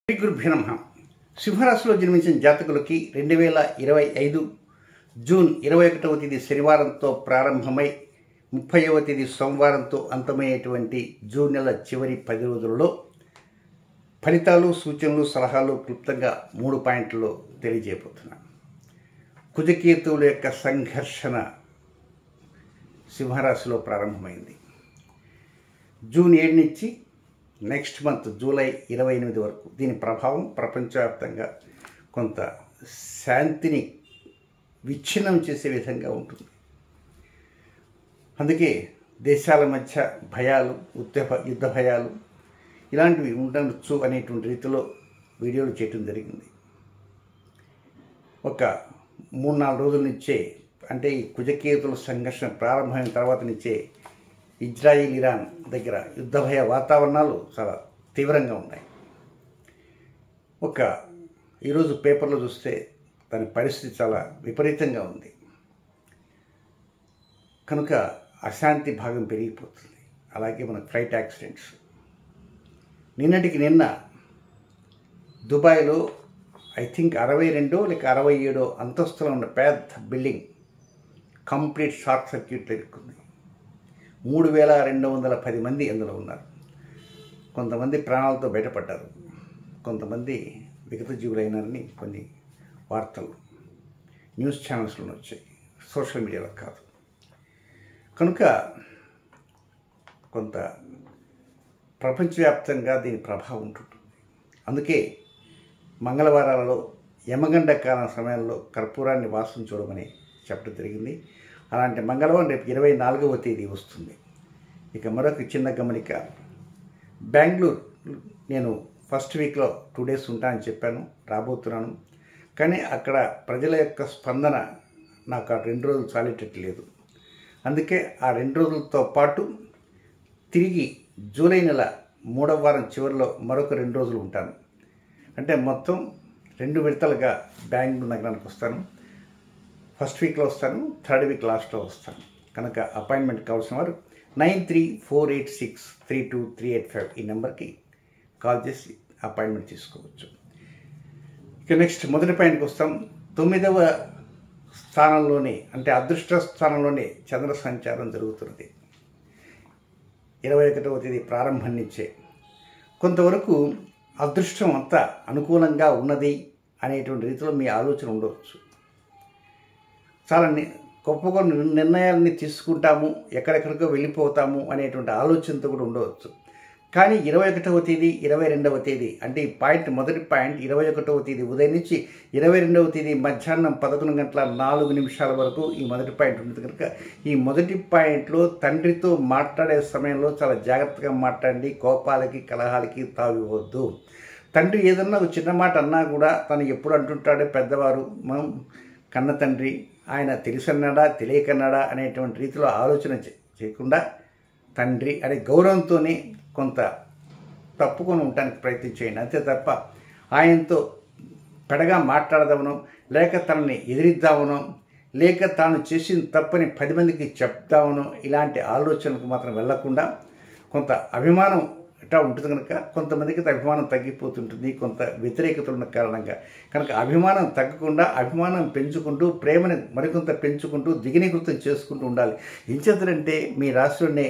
శ్రీ గురుభ్యో నమః. సింహరాశిలో జన్మించిన జాతకులకి 2025 జూన్ 21వ తేదీ శనివారంతో ప్రారంభమై 30వ తేదీ సోమవారంతో అంతమయ్యేటువంటి జూన్ నెల చివరి 10 రోజులలో ఫలితాలు, సూచనలు, సలహాలు క్లుప్తంగా 3 పాయింట్లలో తెలియజేయబోతున్నాను. కుజకేతువుల యొక్క సంఘర్షణ సింహరాశిలో ప్రారంభమైంది. జూన్ 7 నుంచి నెక్స్ట్ మంత్ జూలై 28 వరకు దీని ప్రభావం ప్రపంచవ్యాప్తంగా కొంత శాంతిని విచ్ఛిన్నం చేసే విధంగా ఉంటుంది. అందుకే దేశాల మధ్య భయాలు, యుద్ధ భయాలు ఇలాంటివి ఉండవచ్చు అనేటువంటి రీతిలో వీడియోలు చేయటం జరిగింది. ఒక 3-4 రోజుల నుంచే, అంటే ఈ కుజకేతుల సంఘర్షణ ప్రారంభమైన తర్వాత నుంచే ఇజ్రాయిల్, ఇరాన్ దగ్గర యుద్ధ భయ వాతావరణాలు చాలా తీవ్రంగా ఉన్నాయి. ఈరోజు పేపర్లో చూస్తే దాని పరిస్థితి చాలా విపరీతంగా ఉంది. కనుక అశాంతి భాగం పెరిగిపోతుంది. అలాగే మనకు ఫ్లైట్ యాక్సిడెంట్స్. నిన్నటికి నిన్న దుబాయ్లో ఐ థింక్ 62 లేక 67 అంతస్తులో ఉన్న పెద్ద బిల్డింగ్ కంప్లీట్ షార్ట్ సర్క్యూట్లో ఇరుక్కుంది. 3210 మంది అందులో ఉన్నారు. కొంతమంది ప్రాణాలతో బయటపడ్డారు, కొంతమంది విగత జీవులైనారని కొన్ని వార్తలు న్యూస్ ఛానల్స్లో వచ్చాయి, సోషల్ మీడియాలో కాదు. కనుక కొంత ప్రపంచవ్యాప్తంగా దీని ప్రభావం ఉంటుంది. అందుకే మంగళవారాలలో యమగండ కాలం సమయంలో కర్పూరాన్ని వాసన చూడమని చెప్పడం జరిగింది. అలాంటి మంగళవారం రేపు 24వ తేదీ వస్తుంది. ఇక మరొక చిన్న గమనిక, బెంగళూరు నేను ఫస్ట్ వీక్లో 2 days ఉంటానని చెప్పాను, రాబోతున్నాను. కానీ అక్కడ ప్రజల యొక్క స్పందన నాకు ఆ 2 రోజులు చాలేటట్టు లేదు. అందుకే ఆ 2 రోజులతో పాటు తిరిగి జూలై నెల 3వ వారం చివరిలో మరొక 2 రోజులు ఉంటాను. అంటే మొత్తం 2 విడతలుగా బెంగళూరు నగరానికి వస్తాను. ఫస్ట్ వీక్లో వస్తాను, 3rd వీక్ లాస్ట్లో వస్తాను. కనుక అపాయింట్మెంట్ కావాల్సిన వారు 9348632385 ఈ నెంబర్కి కాల్ చేసి అపాయింట్మెంట్ తీసుకోవచ్చు. ఇక నెక్స్ట్ మొదటి పాయింట్కి వస్తాం. 9వ స్థానంలోనే, అంటే అదృష్ట స్థానంలోనే చంద్ర సంచారం జరుగుతున్నది. 21వ తేదీ ప్రారంభం నుంచే కొంతవరకు అదృష్టం అంతా అనుకూలంగా ఉన్నది అనేటువంటి రీతిలో మీ ఆలోచన ఉండవచ్చు. చాలా గొప్ప నిర్ణయాలని తీసుకుంటాము, ఎక్కడెక్కడికో వెళ్ళిపోతాము అనేటువంటి ఆలోచనతో కూడా ఉండవచ్చు. కానీ 21వ తేదీ, 22వ తేదీ, అంటే ఈ పాయింట్, మొదటి పాయింట్ 21వ తేదీ ఉదయం నుంచి 22వ తేదీ మధ్యాహ్నం 11:04 వరకు ఈ మొదటి పాయింట్ ఉంటుంది. కనుక ఈ మొదటి పాయింట్లో తండ్రితో మాట్లాడే సమయంలో చాలా జాగ్రత్తగా మాట్లాడండి. కోపాలకి, కలహాలకి తావివ్వద్దు. తండ్రి ఏదన్నా ఒక చిన్న మాట అన్నా కూడా తను ఎప్పుడు అంటుంటాడే పెద్దవారు, మనం కన్న తండ్రి, ఆయన తెలిసన్నాడా తెలియకన్నాడా అనేటువంటి రీతిలో ఆలోచన చేయకుండా తండ్రి అనే గౌరవంతోనే కొంత తప్పుకొని ఉండడానికి ప్రయత్నించేయండి. అంతే తప్ప ఆయనతో పెడగా మాట్లాడదామనో, లేక తనని ఎదిరిద్దామనో, లేక తాను చేసిన తప్పని 10 మందికి చెప్దామనో ఇలాంటి ఆలోచనలకు మాత్రం వెళ్లకుండా కొంత అభిమానం ఇట్లా ఉంటుంది. కనుక కొంతమందికి అభిమానం తగ్గిపోతుంటుంది కొంత వ్యతిరేకత ఉన్న కారణంగా. కనుక అభిమానం తగ్గకుండా అభిమానం పెంచుకుంటూ, ప్రేమని మరికొంత పెంచుకుంటూ దిగనీకృతం చేసుకుంటూ ఉండాలి. ఎంచేతంటే మీ రాశిలోనే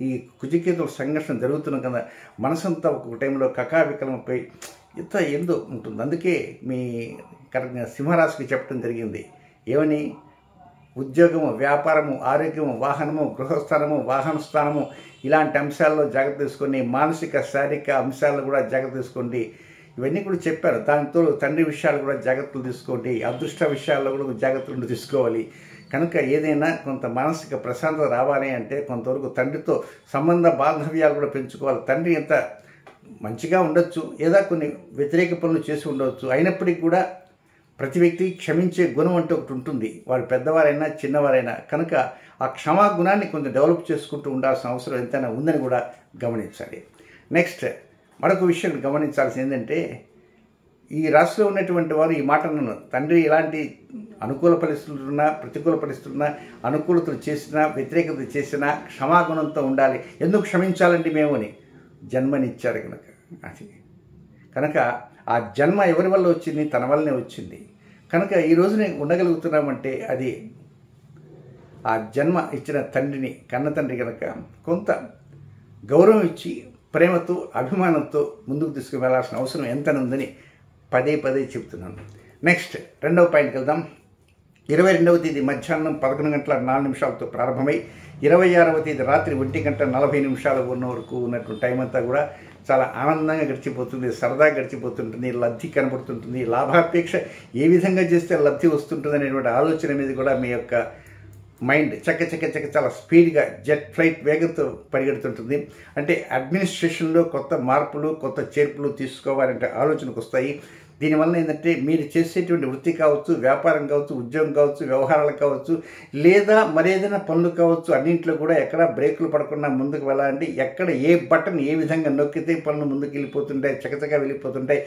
ఈ కుజకేతుల సంఘర్షణ జరుగుతున్న కదా, మనసంతా ఒక టైంలో కకావికలమైపోయి ఎంతో ఉంటుంది. అందుకే మీ సింహరాశికి చెప్పడం జరిగింది. ఏమని? ఉద్యోగము, వ్యాపారము, ఆరోగ్యము, వాహనము, గృహస్థానము, వాహన స్థానము ఇలాంటి అంశాల్లో జాగ్రత్త తీసుకొని, మానసిక, శారీరక అంశాలను కూడా జాగ్రత్త తీసుకోండి. ఇవన్నీ కూడా చెప్పారు. దానితో తండ్రి విషయాలు కూడా జాగ్రత్తలు తీసుకోండి. అదృష్ట విషయాల్లో కూడా జాగ్రత్తలు తీసుకోవాలి. కనుక ఏదైనా కొంత మానసిక ప్రశాంతత రావాలి అంటే కొంతవరకు తండ్రితో సంబంధ బాంధవ్యాలు కూడా పెంచుకోవాలి. తండ్రి ఎంత మంచిగా ఉండొచ్చు, ఏదో కొన్ని వ్యతిరేక పనులు చేసి ఉండవచ్చు, అయినప్పటికీ కూడా ప్రతి వ్యక్తి క్షమించే గుణం అంటూ ఒకటి ఉంటుంది, వాడు పెద్దవారైనా చిన్నవారైనా. కనుక ఆ క్షమాగుణాన్ని కొంచెం డెవలప్ చేసుకుంటూ ఉండాల్సిన అవసరం ఎంతైనా ఉందని కూడా గమనించాలి. నెక్స్ట్ మరొక విషయం గమనించాల్సింది ఏంటంటే, ఈ రాశిలో ఉన్నటువంటి వారు ఈ మాటను, తండ్రి ఎలాంటి అనుకూల పరిస్థితులున్నా, ప్రతికూల పరిస్థితులున్నా, అనుకూలతలు చేసినా, వ్యతిరేకత చేసినా క్షమాగుణంతో ఉండాలి. ఎందుకు క్షమించాలండి మేము అని? జన్మనిచ్చారు కనుక. అది కనుక ఆ జన్మ ఎవరి వల్ల వచ్చింది? తన వల్లనే వచ్చింది. కనుక ఈరోజు నేను ఉండగలుగుతున్నామంటే అది ఆ జన్మ ఇచ్చిన తండ్రిని, కన్న తండ్రి కనుక కొంత గౌరవం ఇచ్చి ప్రేమతో అభిమానంతో ముందుకు తీసుకు వెళ్ళాల్సిన అవసరం ఎంతనుందని పదే పదే చెప్తున్నాను. నెక్స్ట్ రెండవ పాయింట్కి వెళ్దాం. 22వ తేదీ మధ్యాహ్నం 11:04 ప్రారంభమై 26వ తేదీ రాత్రి 1:40 ఉన్న వరకు ఉన్నటువంటి టైం అంతా కూడా చాలా ఆనందంగా గడిచిపోతుంది, సరదాగా గడిచిపోతుంటుంది, లబ్ధి కనబడుతుంటుంది. లాభాపేక్ష ఏ విధంగా చేస్తే లబ్ధి వస్తుంటుంది అనేటువంటి ఆలోచన మీద కూడా మీ యొక్క మైండ్ చక్క చాలా స్పీడ్గా జెట్ ఫ్లైట్ వేగంతో పరిగెడుతుంటుంది. అంటే అడ్మినిస్ట్రేషన్లో కొత్త మార్పులు, కొత్త చేర్పులు తీసుకోవాలంటే ఆలోచనకు వస్తాయి. దీనివల్ల ఏంటంటే మీరు చేసేటువంటి వృత్తి కావచ్చు, వ్యాపారం కావచ్చు, ఉద్యోగం కావచ్చు, వ్యవహారాలు కావచ్చు, లేదా మరేదైనా పనులు కావచ్చు, అన్నింటిలో కూడా ఎక్కడ బ్రేకులు పడకుండా ముందుకు వెళ్ళాలంటే ఎక్కడ ఏ బటన్ ఏ విధంగా నొక్కితే పనులు ముందుకు వెళ్ళిపోతుంటాయి, చకచకా వెళ్ళిపోతుంటాయి.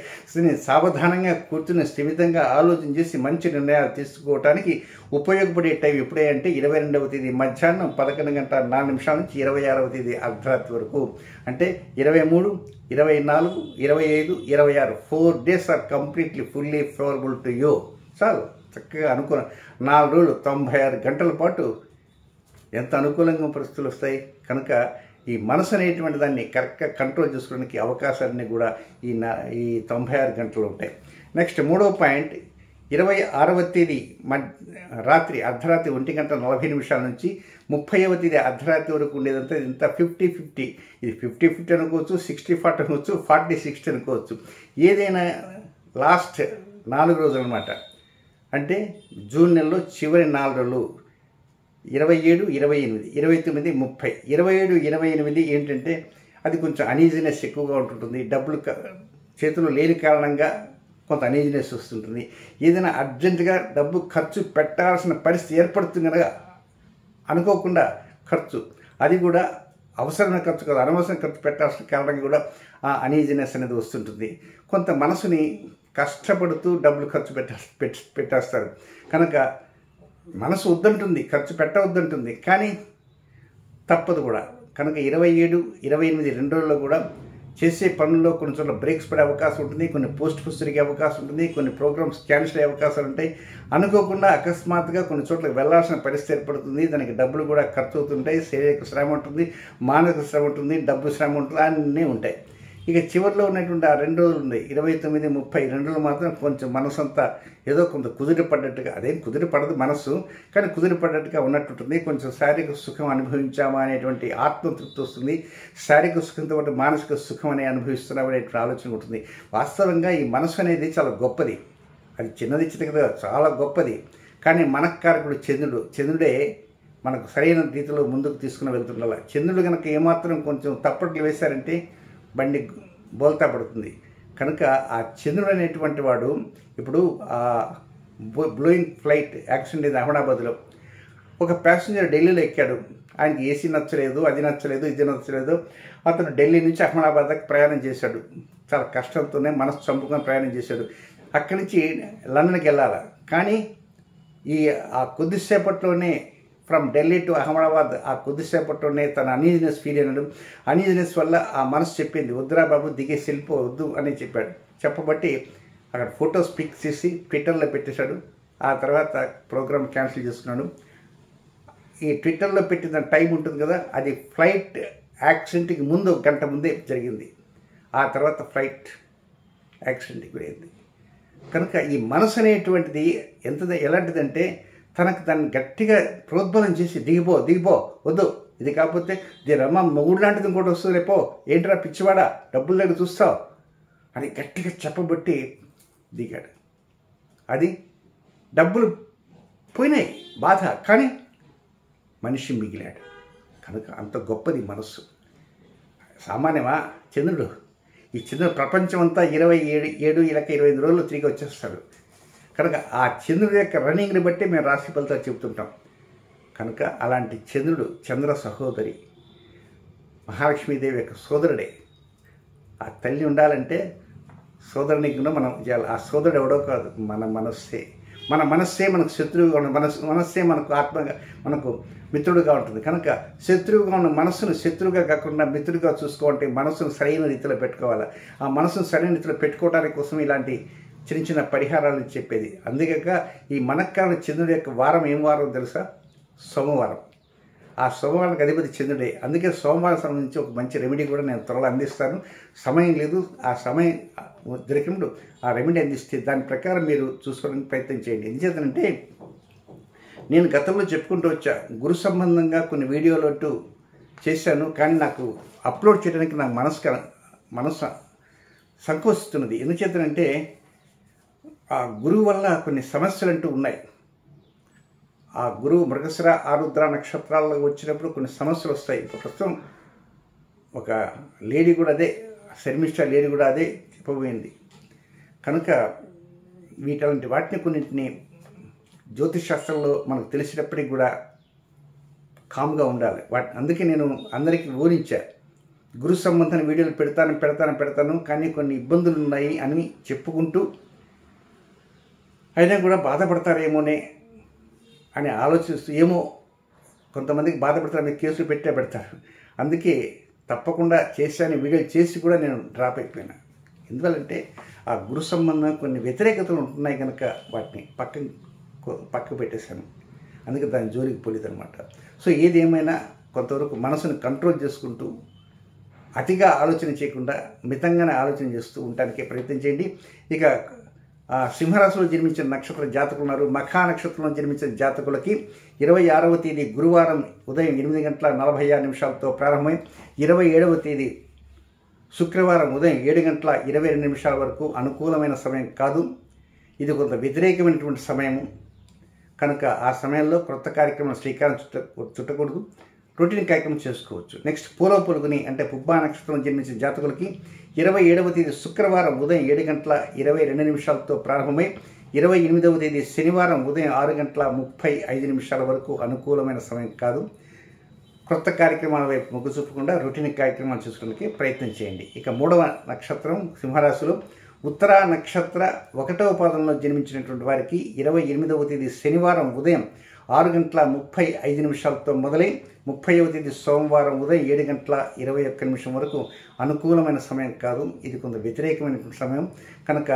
సావధానంగా కూర్చుని స్థిమితంగా ఆలోచన చేసి మంచి నిర్ణయాలు తీసుకోవడానికి ఉపయోగపడే టైం ఎప్పుడే అంటే 22వ తేదీ మధ్యాహ్నం 11:04 నుంచి 26వ తేదీ అర్ధరాత్రి వరకు. అంటే 23, 24, 25, 26 4 days are completely fully favourable to you. చాలు చక్కగా అనుకూలం. 4 రోజులు 96 గంటల పాటు ఎంత అనుకూలంగా పరిస్థితులు వస్తాయి. కనుక ఈ మనసు అనేటువంటి దాన్ని కరెక్ట్గా కంట్రోల్ చేసుకోవడానికి అవకాశాలన్నీ కూడా ఈ 96 గంటలు ఉంటాయి. నెక్స్ట్ మూడవ పాయింట్, 26వ తేదీ రాత్రి అర్ధరాత్రి 1:40 నుంచి 30వ తేదీ అర్ధరాత్రి వరకు ఉండేదంతా ఇంత 50-50. ఇది 50-50 అనుకోవచ్చు, 60-40 అనుకోవచ్చు, 40-60 అనుకోవచ్చు. ఏదైనా లాస్ట్ 4 రోజులు అనమాట. అంటే జూన్ నెలలో చివరి 4 రోజులు 27, 28, 29, 30. 27, 28 ఏంటంటే అది కొంచెం అనీజినెస్ ఎక్కువగా ఉంటుంటుంది. డబ్బులు చేతిలో లేని కారణంగా కొంత అనీజినెస్ వస్తుంటుంది. ఏదైనా అర్జెంటుగా డబ్బు ఖర్చు పెట్టాల్సిన పరిస్థితి ఏర్పడుతుంది కనుక అనుకోకుండా ఖర్చు, అది కూడా అవసరమైన ఖర్చు కాదు, అనవసరం ఖర్చు పెట్టాల్సిన కారణంగా కూడా ఆ అనీజినెస్ అనేది వస్తుంటుంది. కొంత మనసుని కష్టపడుతూ డబ్బులు ఖర్చు పెట్టేస్తారు. కనుక మనసు వద్దంటుంది, ఖర్చు పెట్టవద్దంటుంది, కానీ తప్పదు కూడా. కనుక 27, 28 2 రోజుల్లో కూడా చేసే పనుల్లో కొన్ని చోట్ల బ్రేక్స్ పడే అవకాశం ఉంటుంది, కొన్ని పోస్ట్ జరిగే అవకాశం ఉంటుంది, కొన్ని ప్రోగ్రామ్స్ క్యాన్సిల్ అయ్యే అవకాశాలు ఉంటాయి. అనుకోకుండా అకస్మాత్తుగా కొన్ని చోట్ల వెళ్లాల్సిన పరిస్థితి ఏర్పడుతుంది. దానికి డబ్బులు కూడా ఖర్చు అవుతుంటాయి, శారీరక శ్రమ ఉంటుంది, మానసిక శ్రమ ఉంటుంది, డబ్బు శ్రమ ఉంటుంది, అన్నీ ఉంటాయి. ఇక చివరిలో ఉన్నటువంటి ఆ 2 రోజులు ఉన్నాయి, 29, 30 2 రోజులు మాత్రం కొంచెం మనసు అంతా ఏదో కొంత కుదిరిపడ్డట్టుగా, అదేం కుదిరిపడదు మనసు, కానీ కుదిరిపడ్డట్టుగా ఉన్నట్టుంటుంది. కొంచెం శారీరక సుఖం అనుభవించామా అనేటువంటి ఆత్మతృప్తి వస్తుంది. శారీరక సుఖంతో పాటు మానసిక సుఖం అనే అనుభవిస్తున్నాం అనేటువంటి ఆలోచన ఉంటుంది. వాస్తవంగా ఈ మనసు అనేది చాలా గొప్పది. అది చిన్నది చిన్నది చాలా గొప్పది. కానీ మనకారకుడు చంద్రుడే మనకు సరైన రీతిలో ముందుకు తీసుకుని వెళ్తుండాలి. చంద్రుడు కనుక ఏమాత్రం కొంచెం తప్పట్లు వేశారంటే బండి బోల్తా పడుతుంది. కనుక ఆ చంద్రుడు అనేటువంటి వాడు ఇప్పుడు ఆ బ్లోయింగ్ ఫ్లైట్ యాక్సిడెంట్ అయింది అహ్మదాబాద్లో. ఒక ప్యాసింజర్ ఢిల్లీలో ఎక్కాడు, ఆయనకి ఏసీ నచ్చలేదు, అది నచ్చలేదు, ఇది నచ్చలేదు. అతను ఢిల్లీ నుంచి అహ్మదాబాద్ దాకా ప్రయాణం చేశాడు. చాలా కష్టంతోనే మనసు చంపుకొని ప్రయాణం చేశాడు. అక్కడి నుంచి లండన్కి వెళ్ళాలి. కానీ ఆ కొద్దిసేపట్లోనే ఫ్రమ్ ఢిల్లీ టు అహ్మదాబాద్ ఆ కొద్దిసేపట్లోనే తన అనీజినెస్ ఫీల్ అయినాడు. అనీజినెస్ వల్ల ఆ మనసు చెప్పింది, వద్దురా బాబు దిగేసి వెళ్ళిపోవద్దు అని చెప్పాడు. చెప్పబట్టి అక్కడ ఫొటోస్ పిక్ చేసి ట్విట్టర్లో పెట్టేశాడు. ఆ తర్వాత ప్రోగ్రామ్ క్యాన్సిల్ చేసుకున్నాడు. ఈ ట్విట్టర్లో పెట్టిన టైం ఉంటుంది కదా, అది ఫ్లైట్ యాక్సిడెంట్కి ముందు 1 గంట ముందే జరిగింది. ఆ తర్వాత ఫ్లైట్ యాక్సిడెంట్కి పోయింది. కనుక ఈ మనసు అనేటువంటిది ఎలాంటిదంటే తనకు దాన్ని గట్టిగా ప్రోద్బలం చేసి దిగిపో వద్దు, ఇది కాకపోతే దీనమ్మ మొగుడు లాంటిది ఇంకోటి వస్తుంది, రేపో ఏంట్రా పిచ్చివాడా డబ్బుల దగ్గర చూస్తావు అని గట్టిగా చెప్పబట్టి దిగాడు. అది డబ్బులు పోయినాయి, బాధ, కానీ మనిషి మిగిలాడు. కనుక అంత గొప్పది మనస్సు. సామాన్యమా చంద్రుడు? ఈ చంద్రుడు ప్రపంచం అంతా 27 రోజులు తిరిగి వచ్చేస్తాడు. కనుక ఆ చంద్రుడి యొక్క రన్నింగ్ని బట్టి మేము రాశి ఫలితాలు చెబుతుంటాం. కనుక అలాంటి చంద్రుడు చంద్ర సహోదరి మహాలక్ష్మీదేవి యొక్క సోదరుడే. ఆ తల్లి ఉండాలంటే సోదరునికి కూడా మనం చేయాలి. ఆ సోదరుడు ఎవడో కాదు, మన మనస్సే. మన మనస్సే మనకు శత్రువుగా ఉంటుంది, మనస్సే మనకు ఆత్మగా మనకు మిత్రుడుగా ఉంటుంది. కనుక శత్రువుగా ఉన్న మనస్సును శత్రువుగా కాకుండా మిత్రుడిగా చూసుకోవాలంటే మనస్సును సరైన రీతిలో పెట్టుకోవాలి. ఆ మనస్సును సరైన రీతిలో పెట్టుకోవడానికి కోసం ఇలాంటి చిన్న చిన్న పరిహారాలు చెప్పేది. అందుకేక ఈ మనక్కాల చంద్రుడి యొక్క వారం ఏం వారం తెలుసా? సోమవారం. ఆ సోమవారానికి అధిపతి చంద్రుడే. అందుకే సోమవారం సంబంధించి ఒక మంచి రెమెడీ కూడా నేను త్వరలో అందిస్తాను. సమయం లేదు, ఆ సమయం దొరికినప్పుడు ఆ రెమెడీ అందిస్తే దాని ప్రకారం మీరు చూసుకోవడానికి ప్రయత్నం చేయండి. ఎందుచేతనంటే నేను గతంలో చెప్పుకుంటూ వచ్చా, గురు సంబంధంగా కొన్ని వీడియోలు అంటూ చేశాను. కానీ నాకు అప్లోడ్ చేయడానికి నాకు మనసు సంకోచిస్తున్నది. ఎందుచేతనంటే ఆ గురువు వల్ల కొన్ని సమస్యలు అంటూ ఉన్నాయి. ఆ గురువు మృగశిర ఆరుద్ర నక్షత్రాల్లో వచ్చినప్పుడు కొన్ని సమస్యలు వస్తాయి. ప్రస్తుతం ఒక లేడీ కూడా అదే, శర్మిష్ఠ లేడీ కూడా అదే చెప్పబోయింది. కనుక వీటలాంటి వాటిని కొన్నింటిని జ్యోతిష్ శాస్త్రంలో మనకు తెలిసినప్పటికీ కూడా కామ్గా ఉండాలి. అందుకే నేను అందరికీ ఊరించా, గురు సంబంధమైన వీడియోలు పెడతాను కానీ కొన్ని ఇబ్బందులు ఉన్నాయి అని చెప్పుకుంటూ అయినా కూడా బాధపడతారేమోనే అని ఆలోచిస్తూ, ఏమో కొంతమందికి బాధపడతారు, కేసులు పెడతారు. అందుకే తప్పకుండా చేశాను, వీడియోలు చేసి కూడా నేను డ్రాప్ అయిపోయినా. ఎందువల్లంటే ఆ గురు సంబంధం కొన్ని వ్యతిరేకతలు ఉంటున్నాయి కనుక వాటిని పక్కకు పెట్టేశాను. అందుకే దాని జోలికి పోలేదనమాట. సో ఏది ఏమైనా కొంతవరకు మనసును కంట్రోల్ చేసుకుంటూ అతిగా ఆలోచన చేయకుండా మితంగానే ఆలోచన చేస్తూ ఉండటానికే ప్రయత్నం చేయండి. ఇక సింహరాశిలో జన్మించిన నక్షత్ర జాతకులు ఉన్నారు. మఖా నక్షత్రంలో జన్మించిన జాతకులకి 26వ తేదీ గురువారం ఉదయం 8:46 ప్రారంభమై 27వ తేదీ శుక్రవారం ఉదయం 7:22 వరకు అనుకూలమైన సమయం కాదు. ఇది కొంత వ్యతిరేకమైనటువంటి సమయము. కనుక ఆ సమయంలో కొత్త కార్యక్రమం శ్రీకారం చుట్టకూడదు, రొటీన్ కార్యక్రమం చేసుకోవచ్చు. నెక్స్ట్ పూర్వ పొలుగుని అంటే పుబ్బా నక్షత్రం జన్మించిన జాతకులకి 27వ తేదీ శుక్రవారం ఉదయం 7:22 ప్రారంభమై 28వ తేదీ శనివారం ఉదయం 6:35 వరకు అనుకూలమైన సమయం కాదు. కొత్త కార్యక్రమాల వైపు మొగ్గు చూపకుండా రొటీన్ కార్యక్రమాలు చేసుకోవడానికి ప్రయత్నం చేయండి. ఇక 3వ నక్షత్రం సింహరాశిలో ఉత్తరా నక్షత్ర 1వ పాదంలో జన్మించినటువంటి వారికి 28వ తేదీ శనివారం ఉదయం 6:35 మొదలై 30వ తేదీ సోమవారం ఉదయం 7:21 వరకు అనుకూలమైన సమయం కాదు. ఇది కొంత వ్యతిరేకమైన సమయం. కనుక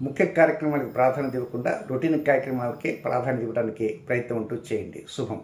ముఖ్య కార్యక్రమాలకు ప్రాధాన్యత ఇవ్వకుండా రొటీన్ కార్యక్రమాలకే ప్రాధాన్యత ఇవ్వడానికి ప్రయత్నం చేయండి. శుభం.